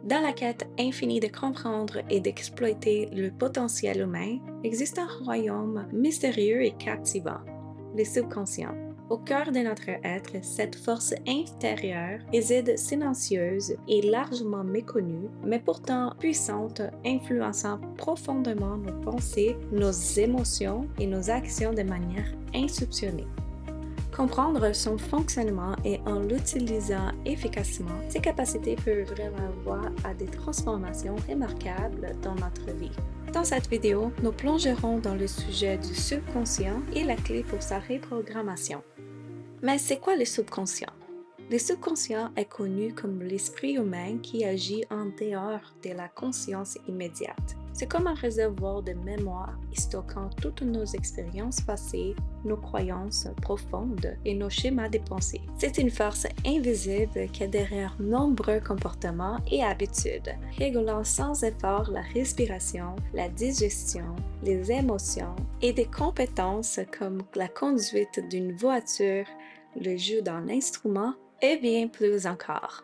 Dans la quête infinie de comprendre et d'exploiter le potentiel humain, existe un royaume mystérieux et captivant, le subconscient. Au cœur de notre être, cette force intérieure réside silencieuse et largement méconnue, mais pourtant puissante, influençant profondément nos pensées, nos émotions et nos actions de manière insoupçonnée. Comprendre son fonctionnement et en l'utilisant efficacement, ses capacités peuvent ouvrir la voie à des transformations remarquables dans notre vie. Dans cette vidéo, nous plongerons dans le sujet du subconscient et la clé pour sa reprogrammation. Mais c'est quoi le subconscient? Le subconscient est connu comme l'esprit humain qui agit en dehors de la conscience immédiate. C'est comme un réservoir de mémoire stockant toutes nos expériences passées, nos croyances profondes et nos schémas de pensée. C'est une force invisible qui est derrière nombreux comportements et habitudes, régulant sans effort la respiration, la digestion, les émotions et des compétences comme la conduite d'une voiture, le jeu d'un instrument et bien plus encore.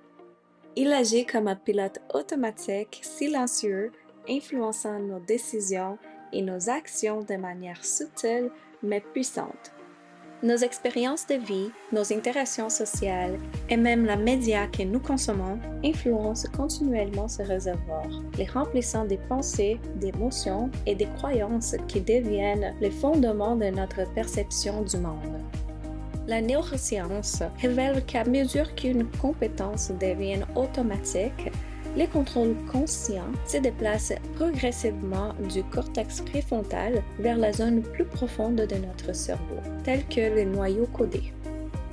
Il agit comme un pilote automatique silencieux, influençant nos décisions et nos actions de manière subtile mais puissante. Nos expériences de vie, nos interactions sociales et même la média que nous consommons influencent continuellement ce réservoir, les remplissant des pensées, d'émotions et des croyances qui deviennent les fondements de notre perception du monde. La neuroscience révèle qu'à mesure qu'une compétence devient automatique, les contrôles conscients se déplacent progressivement du cortex préfrontal vers la zone plus profonde de notre cerveau, telle que le noyau codé.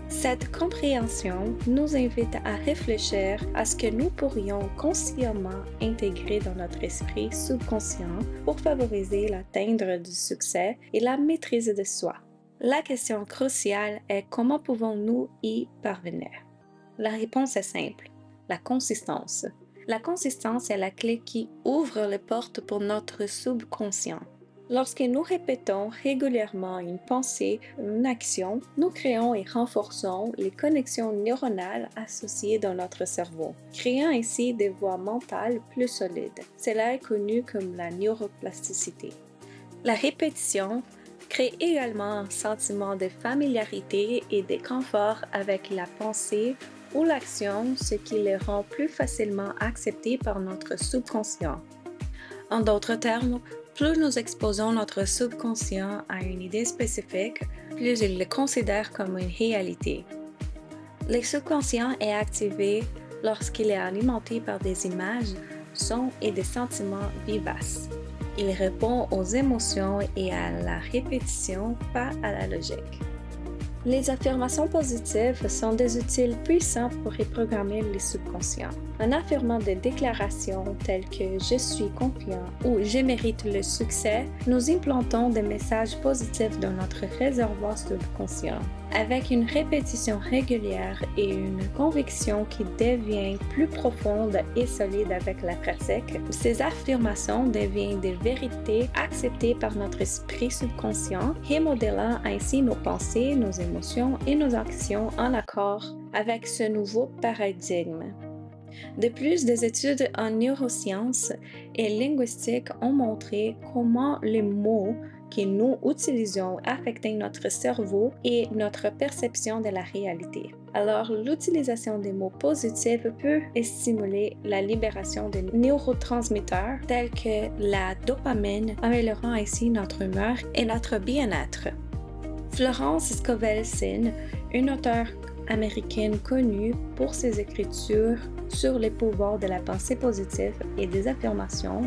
Cette compréhension nous invite à réfléchir à ce que nous pourrions consciemment intégrer dans notre esprit subconscient pour favoriser l'atteindre du succès et la maîtrise de soi. La question cruciale est comment pouvons-nous y parvenir? La réponse est simple, la consistance. La consistance est la clé qui ouvre les portes pour notre subconscient. Lorsque nous répétons régulièrement une pensée, une action, nous créons et renforçons les connexions neuronales associées dans notre cerveau, créant ainsi des voies mentales plus solides. Cela est connu comme la neuroplasticité. La répétition crée également un sentiment de familiarité et de confort avec la pensée ou l'action, ce qui les rend plus facilement acceptés par notre subconscient. En d'autres termes, plus nous exposons notre subconscient à une idée spécifique, plus il le considère comme une réalité. Le subconscient est activé lorsqu'il est alimenté par des images, sons et des sentiments vivaces. Il répond aux émotions et à la répétition, pas à la logique. Les affirmations positives sont des outils puissants pour reprogrammer le subconscient. En affirmant des déclarations telles que « je suis confiant » ou « je mérite le succès », nous implantons des messages positifs dans notre réservoir subconscient. Avec une répétition régulière et une conviction qui devient plus profonde et solide avec la pratique, ces affirmations deviennent des vérités acceptées par notre esprit subconscient, remodelant ainsi nos pensées, nos émotions et nos actions en accord avec ce nouveau paradigme. De plus, des études en neurosciences et linguistique ont montré comment les mots que nous utilisons affectent notre cerveau et notre perception de la réalité. Alors, l'utilisation des mots positifs peut stimuler la libération de neurotransmetteurs tels que la dopamine, améliorant ainsi notre humeur et notre bien-être. Florence Scovel Shinn, une auteure américaine connue pour ses écritures sur les pouvoirs de la pensée positive et des affirmations,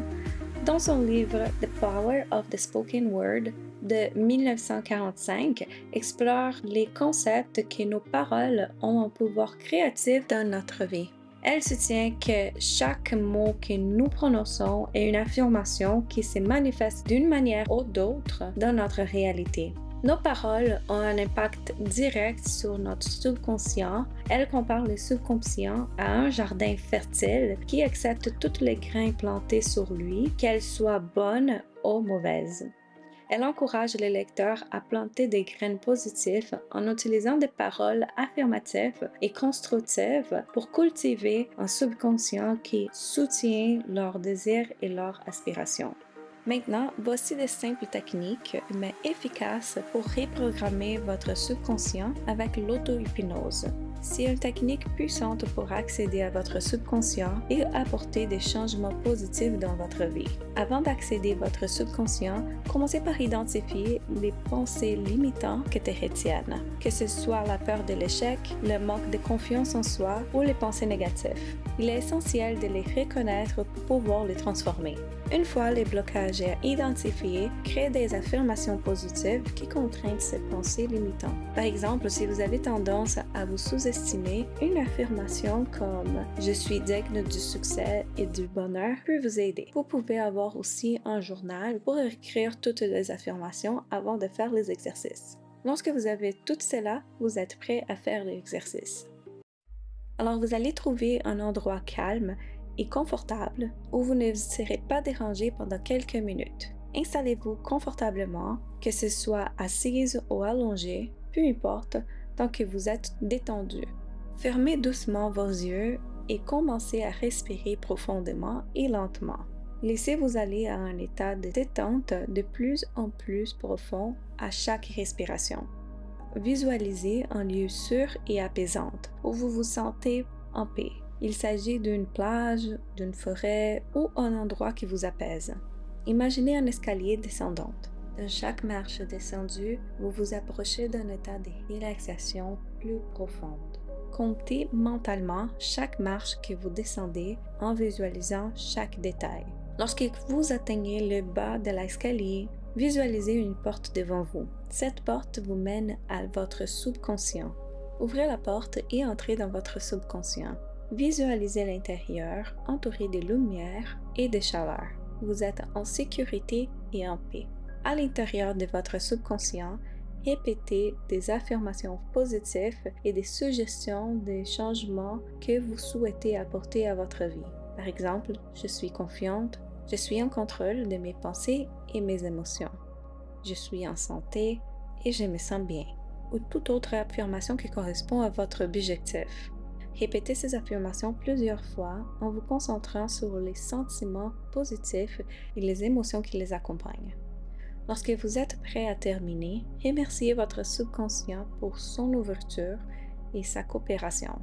dans son livre The Power of the Spoken Word de 1945, explore les concepts que nos paroles ont un pouvoir créatif dans notre vie. Elle soutient que chaque mot que nous prononçons est une affirmation qui se manifeste d'une manière ou d'autre dans notre réalité. Nos paroles ont un impact direct sur notre subconscient. Elle compare le subconscient à un jardin fertile qui accepte toutes les grains plantés sur lui, qu'elles soient bonnes ou mauvaises. Elle encourage les lecteurs à planter des graines positives en utilisant des paroles affirmatives et constructives pour cultiver un subconscient qui soutient leurs désirs et leurs aspirations. Maintenant, voici des simples techniques, mais efficaces pour reprogrammer votre subconscient avec l'auto-hypnose. C'est une technique puissante pour accéder à votre subconscient et apporter des changements positifs dans votre vie. Avant d'accéder à votre subconscient, commencez par identifier les pensées limitantes qui te retiennent, que ce soit la peur de l'échec, le manque de confiance en soi ou les pensées négatives. Il est essentiel de les reconnaître pour pouvoir les transformer. Une fois les blocages identifiés, créez des affirmations positives qui contraignent ces pensées limitantes. Par exemple, si vous avez tendance à vous sous-estimer, une affirmation comme « Je suis digne du succès et du bonheur » peut vous aider. Vous pouvez avoir aussi un journal pour écrire toutes les affirmations avant de faire les exercices. Lorsque vous avez tout cela, vous êtes prêt à faire l'exercice. Alors vous allez trouver un endroit calme et confortable où vous ne serez pas dérangé pendant quelques minutes. Installez-vous confortablement, que ce soit assise ou allongée, peu importe, tant que vous êtes détendu. Fermez doucement vos yeux et commencez à respirer profondément et lentement. Laissez-vous aller à un état de détente de plus en plus profond à chaque respiration. Visualisez un lieu sûr et apaisant où vous vous sentez en paix. Il s'agit d'une plage, d'une forêt ou un endroit qui vous apaise. Imaginez un escalier descendant. De chaque marche descendue, vous vous approchez d'un état de relaxation plus profonde. Comptez mentalement chaque marche que vous descendez en visualisant chaque détail. Lorsque vous atteignez le bas de l'escalier, visualisez une porte devant vous. Cette porte vous mène à votre subconscient. Ouvrez la porte et entrez dans votre subconscient. Visualisez l'intérieur entouré de lumière et de chaleur. Vous êtes en sécurité et en paix. À l'intérieur de votre subconscient, répétez des affirmations positives et des suggestions des changements que vous souhaitez apporter à votre vie. Par exemple, je suis confiante, je suis en contrôle de mes pensées et mes émotions. Je suis en santé et je me sens bien. Ou toute autre affirmation qui correspond à votre objectif. Répétez ces affirmations plusieurs fois en vous concentrant sur les sentiments positifs et les émotions qui les accompagnent. Lorsque vous êtes prêt à terminer, remerciez votre subconscient pour son ouverture et sa coopération.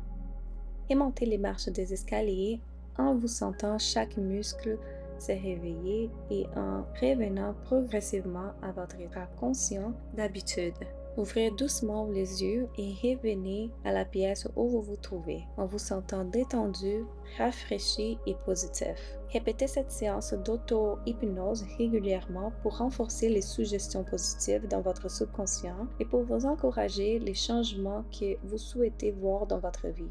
Remontez les marches des escaliers en vous sentant chaque muscle se réveiller et en revenant progressivement à votre état conscient d'habitude. Ouvrez doucement les yeux et revenez à la pièce où vous vous trouvez, en vous sentant détendu, rafraîchi et positif. Répétez cette séance d'auto-hypnose régulièrement pour renforcer les suggestions positives dans votre subconscient et pour vous encourager les changements que vous souhaitez voir dans votre vie.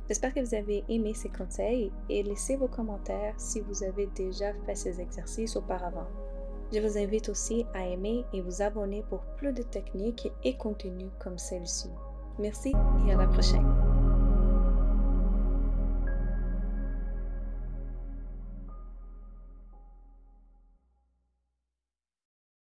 J'espère que vous avez aimé ces conseils et laissez vos commentaires si vous avez déjà fait ces exercices auparavant. Je vous invite aussi à aimer et vous abonner pour plus de techniques et contenus comme celle-ci. Merci et à la prochaine.